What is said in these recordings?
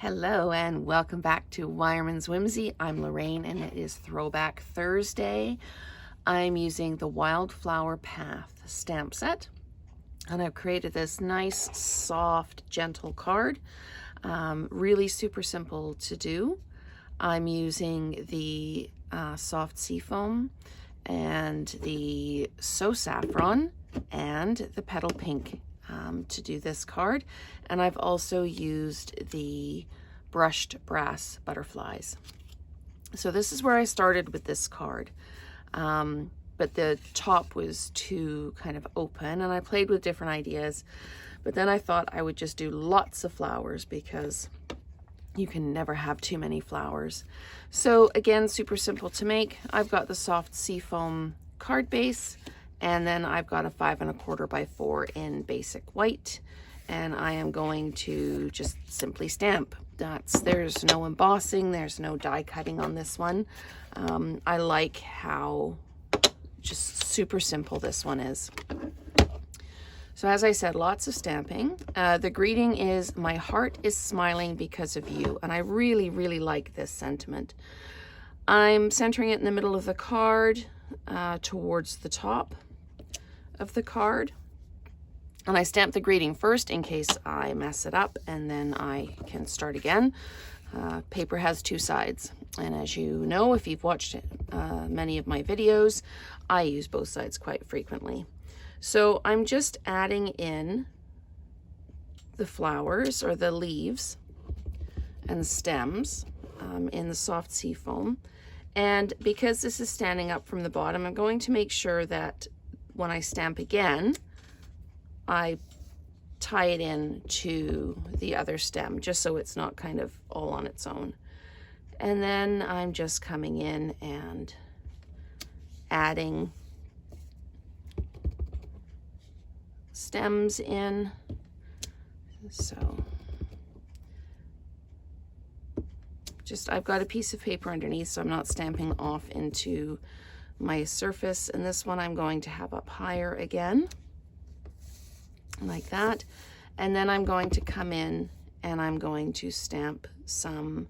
Hello and welcome back to Wireman's Whimsy. I'm Lorraine and it is Throwback Thursday. I'm using the Wildflower Path stamp set and I've created this nice, soft, gentle card. Really super simple to do. I'm using the soft seafoam and the So Saffron and the petal pink to do this card, and I've also used the brushed brass butterflies. So this is where I started with this card, but the top was too kind of open and I played with different ideas, but then I thought I would just do lots of flowers because you can never have too many flowers. So again, super simple to make. I've got the soft seafoam card base, and then I've got a 5 1/4 by 4 in basic white, and I am going to just simply stamp. There's no embossing, there's no die cutting on this one. I like how just super simple this one is. So as I said, lots of stamping. The greeting is, "My heart is smiling because of you," and I really, really like this sentiment. I'm centering it in the middle of the card, towards the top of the card. And I stamp the greeting first in case I mess it up, and then I can start again. Paper has two sides, and as you know, if you've watched many of my videos, I use both sides quite frequently. So I'm just adding in the flowers or the leaves and stems in the soft seafoam. And because this is standing up from the bottom, I'm going to make sure that when I stamp again, I tie it in to the other stem, just so it's not kind of all on its own. And then I'm just coming in and adding stems in. So I've got a piece of paper underneath, so I'm not stamping off into my surface. And this one I'm going to have up higher again, like that. And then I'm going to come in and I'm going to stamp some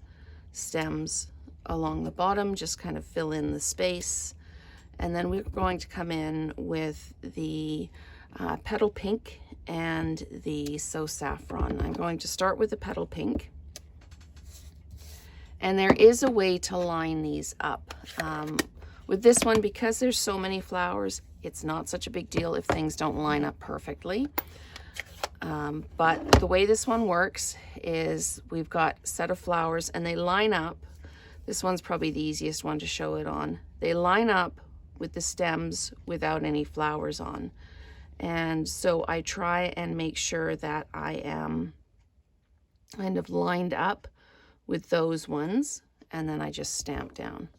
stems along the bottom, just kind of fill in the space. And then we're going to come in with the petal pink and the So Saffron. I'm going to start with the petal pink. And there is a way to line these up. With this one, because there's so many flowers, it's not such a big deal if things don't line up perfectly. But the way this one works is we've got a set of flowers and they line up. This one's probably the easiest one to show it on. They line up with the stems without any flowers on. And so I try and make sure that I am kind of lined up with those ones, and then I just stamp down.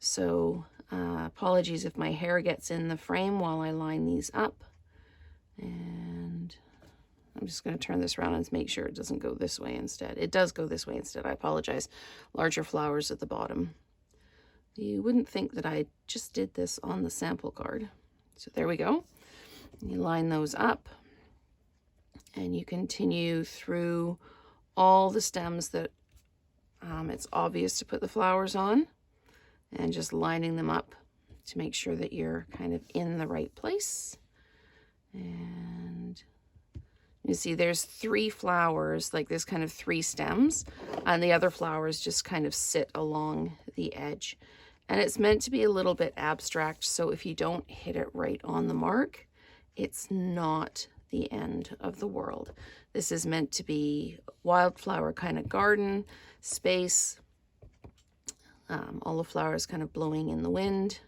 So apologies if my hair gets in the frame while I line these up. And I'm just going to turn this around and make sure it doesn't go this way instead. It does go this way instead. I apologize. Larger flowers at the bottom. You wouldn't think that I just did this on the sample card. So there we go. You line those up and you continue through all the stems that it's obvious to put the flowers on, and just lining them up to make sure that you're kind of in the right place. And you see there's 3 flowers, like there's kind of 3 stems, and the other flowers just kind of sit along the edge. And it's meant to be a little bit abstract, so if you don't hit it right on the mark, it's not the end of the world. This is meant to be wildflower kind of garden space. All the flowers kind of blowing in the wind.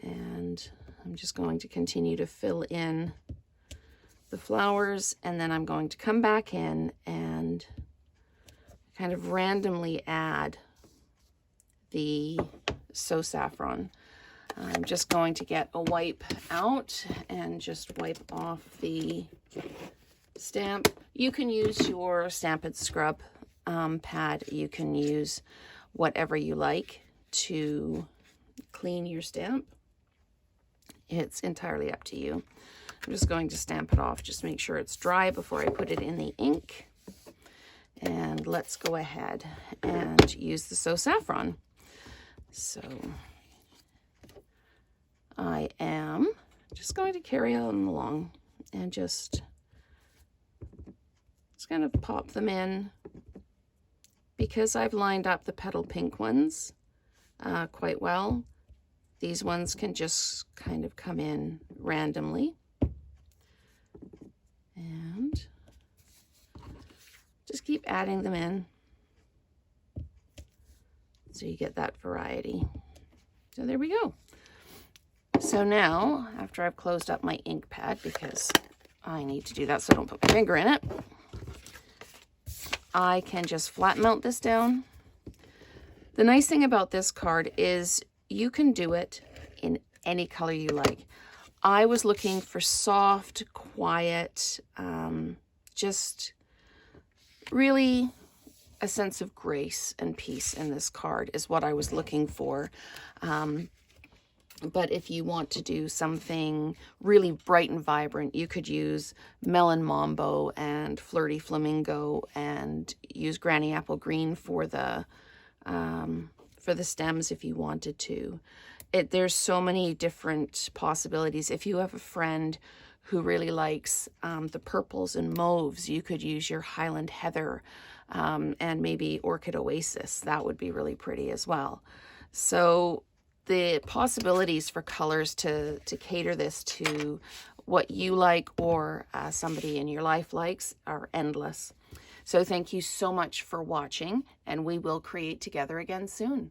And I'm just going to continue to fill in the flowers, and then I'm going to come back in and kind of randomly add the So Saffron. I'm just going to get a wipe out and just wipe off the stamp. You can use your Stamp and Scrub pad. You can use whatever you like to clean your stamp. It's entirely up to you. I'm just going to stamp it off, just make sure it's dry before I put it in the ink. And And let's go ahead and use the So Saffron. So I am just going to carry them along and just kind of pop them in. Because I've lined up the petal pink ones quite well, these ones can just kind of come in randomly. And just keep adding them in so you get that variety. So there we go. So now, after I've closed up my ink pad, because I need to do that so I don't put my finger in it, I can just flat melt this down. The nice thing about this card is you can do it in any color you like. I was looking for soft, quiet, just really a sense of grace and peace in this card is what I was looking for. But if you want to do something really bright and vibrant, you could use Melon Mambo and Flirty Flamingo and use Granny Apple Green for the stems if you wanted to. There's so many different possibilities. If you have a friend who really likes the purples and mauves, you could use your Highland Heather and maybe Orchid Oasis. That would be really pretty as well. So the possibilities for colors to cater this to what you like or somebody in your life likes are endless. So thank you so much for watching, and we will create together again soon.